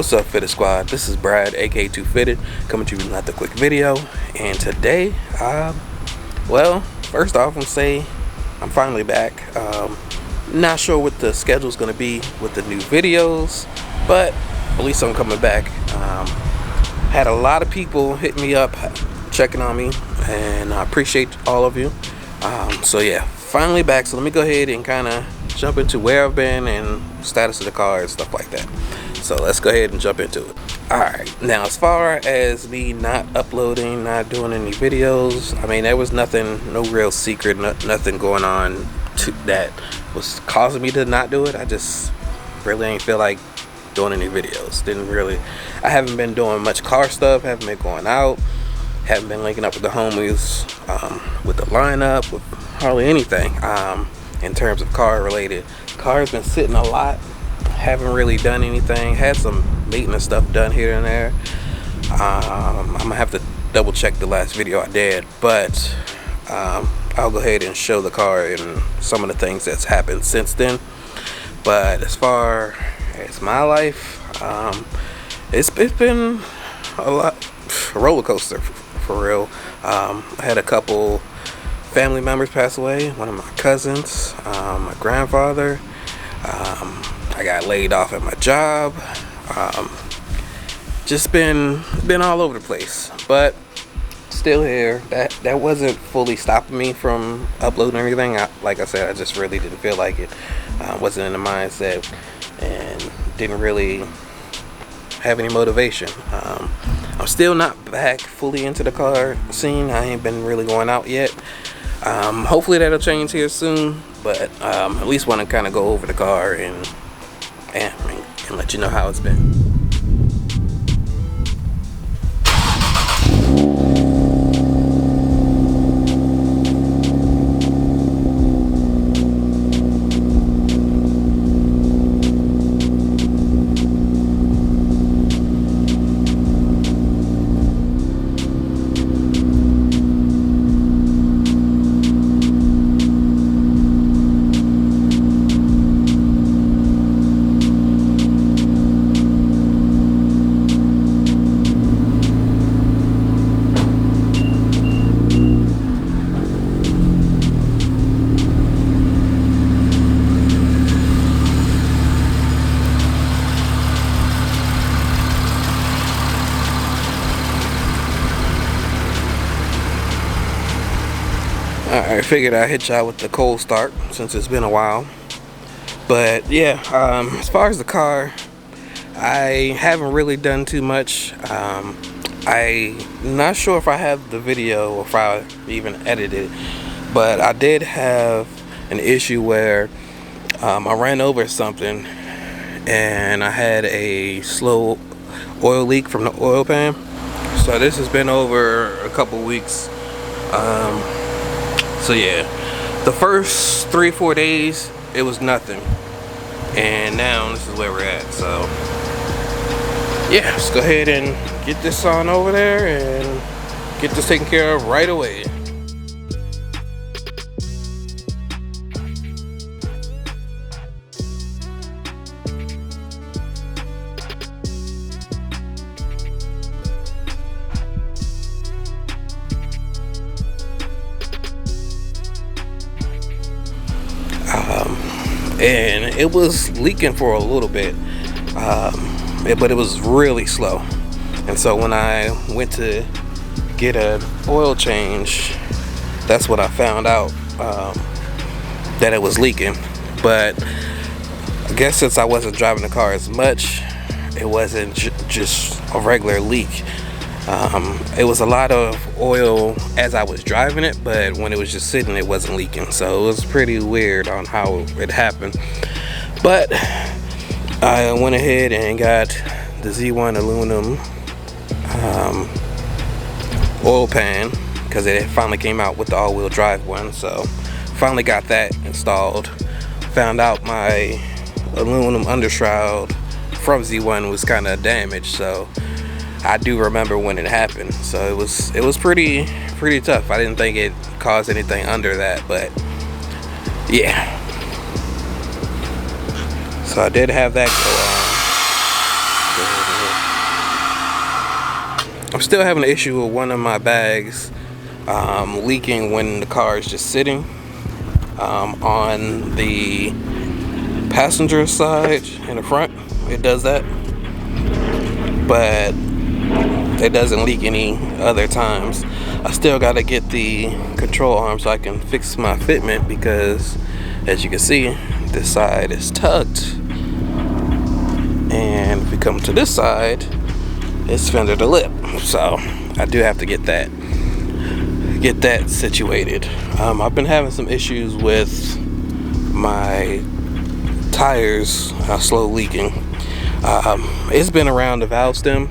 What's up, Fitted Squad? This is Brad, aka 2 Fitted, coming to you with another quick video. And today, well, first off, I'm say I'm finally back. Not sure what the schedule's gonna be with the new videos, but at least I'm coming back. Had a lot of people hit me up, checking on me, and I appreciate all of you. So yeah, finally back. So let me go ahead and kind of jump into where I've been and status of the car and stuff like that. So let's go ahead and jump into it. Alright, now as far as me not uploading, not doing any videos, I mean, there was nothing, no real secret, nothing going on that was causing me to not do it. I just really ain't feel like doing any videos. I haven't been doing much car stuff, haven't been going out, haven't been linking up with the homies, with the lineup, with hardly anything in terms of car related. Car's been sitting a lot. Haven't really done anything. Had some maintenance stuff done here and there. I'm gonna have to double check the last video I did, but I'll go ahead and show the car and some of the things that's happened since then. But as far as my life, it's been a roller coaster for real. I had a couple family members pass away. One of my cousins, my grandfather. I got laid off at my job. Just been all over the place, but still here. That wasn't fully stopping me from uploading anything. Like I said, I just really didn't feel like it. Wasn't in the mindset and didn't really have any motivation. I'm still not back fully into the car scene. I ain't been really going out yet. Hopefully that'll change here soon, but at least want to kind of go over the car and let you know how it's been. I figured I'd hit y'all with the cold start since it's been a while. But yeah, as far as the car, I haven't really done too much. I'm not sure if I have the video or if I even edited it, but I did have an issue where I ran over something and I had a slow oil leak from the oil pan. So this has been over a couple weeks. So yeah, the first 3-4 days it was nothing, and now this is where we're at. So yeah, let's go ahead and get this on over there and get this taken care of right away. And it was leaking for a little bit, but it was really slow. And so when I went to get an oil change, that's what I found out, that it was leaking. But I guess since I wasn't driving the car as much, it wasn't just a regular leak. It was a lot of oil as I was driving it, but when it was just sitting, it wasn't leaking. So it was pretty weird on how it happened. But I went ahead and got the Z1 aluminum oil pan, because it finally came out with the all-wheel drive one. So finally got that installed. Found out my aluminum undershroud from Z1 was kind of damaged, so I do remember when it happened. So it was pretty tough. I didn't think it caused anything under that, but yeah. So I did have that go on. I'm still having an issue with one of my bags leaking when the car is just sitting on the passenger side in the front. It does that, but it doesn't leak any other times. I still got to get the control arm so I can fix my fitment, because as you can see, this side is tucked, and if we come to this side, it's fender to lip. So I do have to get that situated. I've been having some issues with my tires slow leaking. It's been around the valve stem,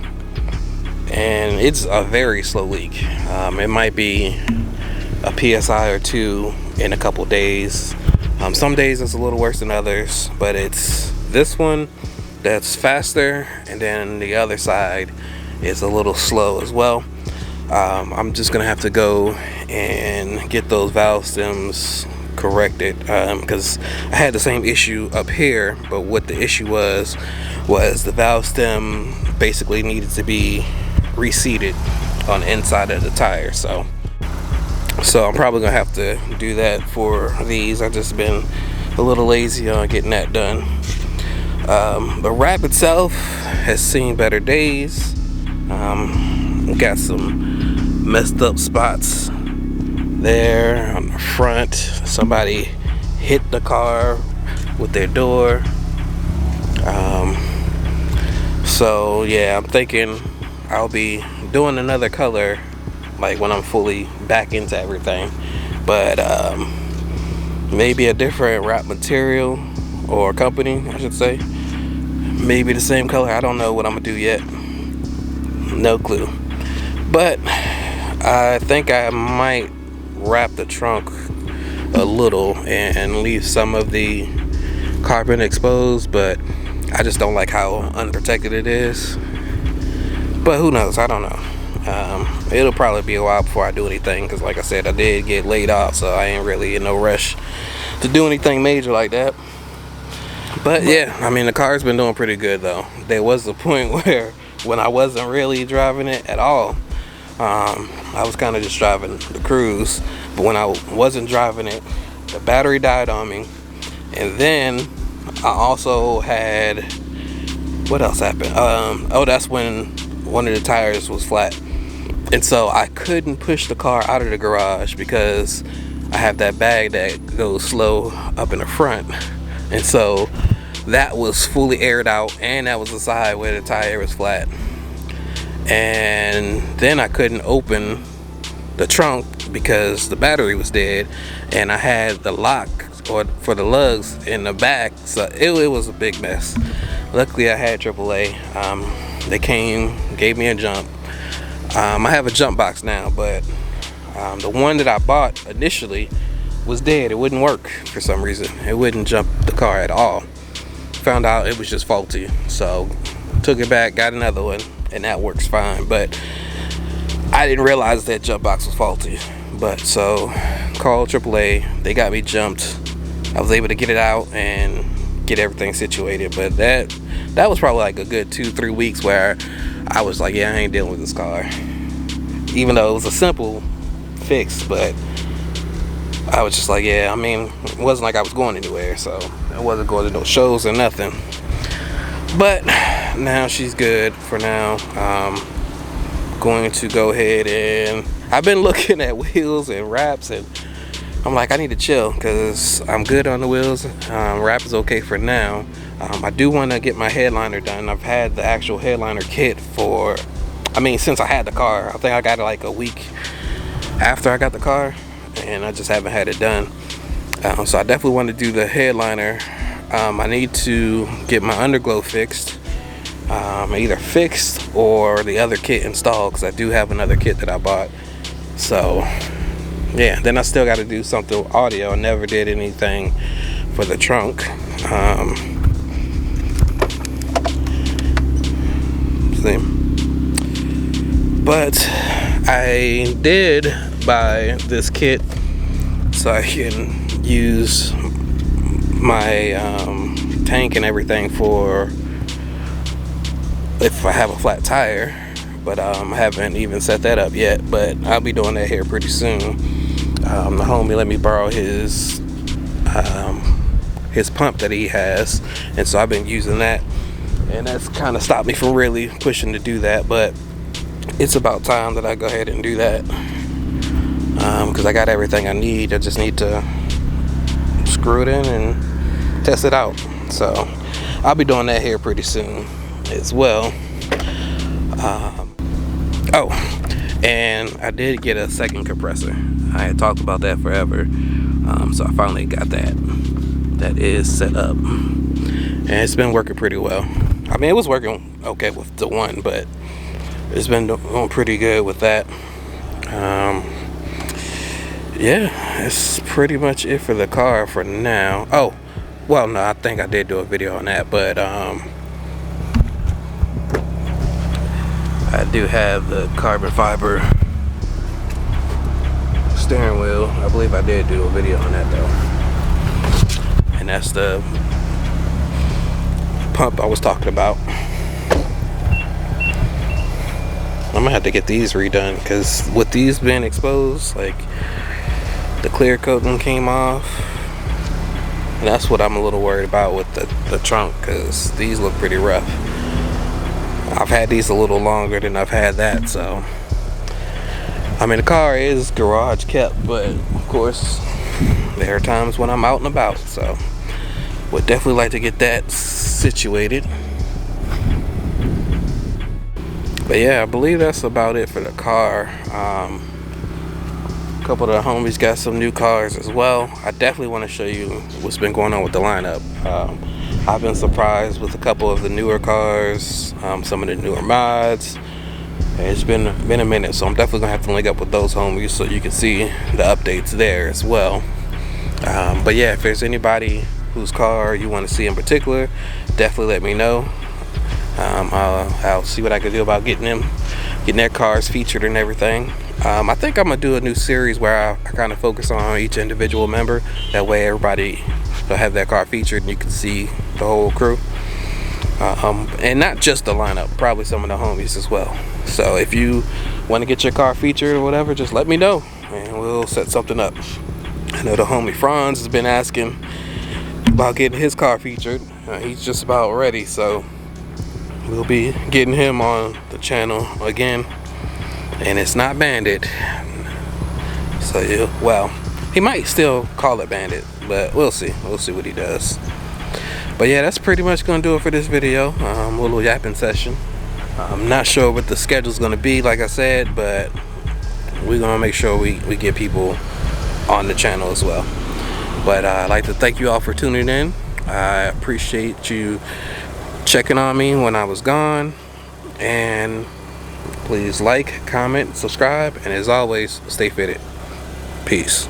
and it's a very slow leak. It might be a PSI or two in a couple days. Some days it's a little worse than others, but it's this one that's faster, and then the other side is a little slow as well. I'm just gonna have to go and get those valve stems corrected, because I had the same issue up here, but what the issue was the valve stem basically needed to be reseated on the inside of the tire. So I'm probably gonna have to do that for these. I've just been a little lazy on getting that done. The wrap itself has seen better days. Got some messed up spots there on the front. Somebody hit the car with their door. So yeah, I'm thinking I'll be doing another color like when I'm fully back into everything, but maybe a different wrap material or company, I should say. Maybe the same color. I don't know what I'm gonna do yet. No clue. But I think I might wrap the trunk a little and leave some of the carbon exposed, but I just don't like how unprotected it is. But who knows? I don't know. It'll probably be a while before I do anything, because like I said, I did get laid off, so I ain't really in no rush to do anything major like that. But yeah, I mean, the car's been doing pretty good though. There was a point where when I wasn't really driving it at all, I was kind of just driving the cruise, but when I wasn't driving it, the battery died on me. And then I also had, what else happened? Oh, that's when one of the tires was flat, and so I couldn't push the car out of the garage because I have that bag that goes slow up in the front, and so that was fully aired out, and that was the side where the tire was flat. And then I couldn't open the trunk because the battery was dead, and I had the lock for the lugs in the back, so it was a big mess. Luckily I had AAA. They came, gave me a jump. I have a jump box now, but the one that I bought initially was dead. It wouldn't work for some reason. It wouldn't jump the car at all. Found out it was just faulty, so took it back, got another one, and that works fine. But I didn't realize that jump box was faulty. But so called AAA, they got me jumped. I was able to get it out and get everything situated. But that was probably like a good 2-3 weeks where I was like, yeah, I ain't dealing with this car. Even though it was a simple fix, but I was just like, yeah, I mean, it wasn't like I was going anywhere, so I wasn't going to no shows or nothing. But now she's good for now. Going to go ahead, and I've been looking at wheels and wraps, and I'm like, I need to chill because I'm good on the wheels. Wrap is okay for now. I do want to get my headliner done. I've had the actual headliner kit since I had the car. I think I got it like a week after I got the car, and I just haven't had it done. So I definitely want to do the headliner. I need to get my underglow fixed, either fixed or the other kit installed, because I do have another kit that I bought. So yeah, then I still got to do something with audio. I never did anything for the trunk. But I did buy this kit so I can use my tank and everything for if I have a flat tire. but I haven't even set that up yet, but I'll be doing that here pretty soon. The homie let me borrow his pump that he has, and so I've been using that, and that's kind of stopped me from really pushing to do that, but it's about time that I go ahead and do that, because I got everything I need. I just need to screw it in and test it out. So I'll be doing that here pretty soon as well. Oh, and I did get a second compressor. I had talked about that forever, so I finally got that. That is set up, and it's been working pretty well. I mean, it was working okay with the one, but it's been doing pretty good with that. Yeah, that's pretty much it for the car for now. Oh, well, no, I think I did do a video on that, but I do have the carbon fiber steering wheel. I believe I did do a video on that though. And that's the pump I was talking about. I'm gonna have to get these redone, because with these being exposed, like the clear coating came off, and that's what I'm a little worried about with the trunk, because these look pretty rough. I've had these a little longer than I've had that, so I mean the car is garage kept, but of course there are times when I'm out and about, so would definitely like to get that situated. But yeah, I believe that's about it for the car. A couple of the homies got some new cars as well. I definitely want to show you what's been going on with the lineup. I've been surprised with a couple of the newer cars, some of the newer mods. It's been a minute, so I'm definitely gonna have to link up with those homies so you can see the updates there as well. But yeah, if there's anybody whose car you want to see in particular, definitely let me know. I'll see what I can do about getting their cars featured and everything. I think I'm gonna do a new series where I kind of focus on each individual member. That way everybody will have their car featured and you can see the whole crew. And not just the lineup, probably some of the homies as well. So if you want to get your car featured or whatever, just let me know and we'll set something up. I know the homie Franz has been asking about getting his car featured. He's just about ready, so we'll be getting him on the channel again. And it's not Bandit, so yeah, well, he might still call it Bandit, but we'll see what he does. But yeah, that's pretty much gonna do it for this video. A little yapping session. I'm not sure what the schedule's gonna be, like I said, but we're gonna make sure we get people on the channel as well. But I'd like to thank you all for tuning in. I appreciate you checking on me when I was gone, and please like, comment, subscribe, and as always, stay fitted. Peace.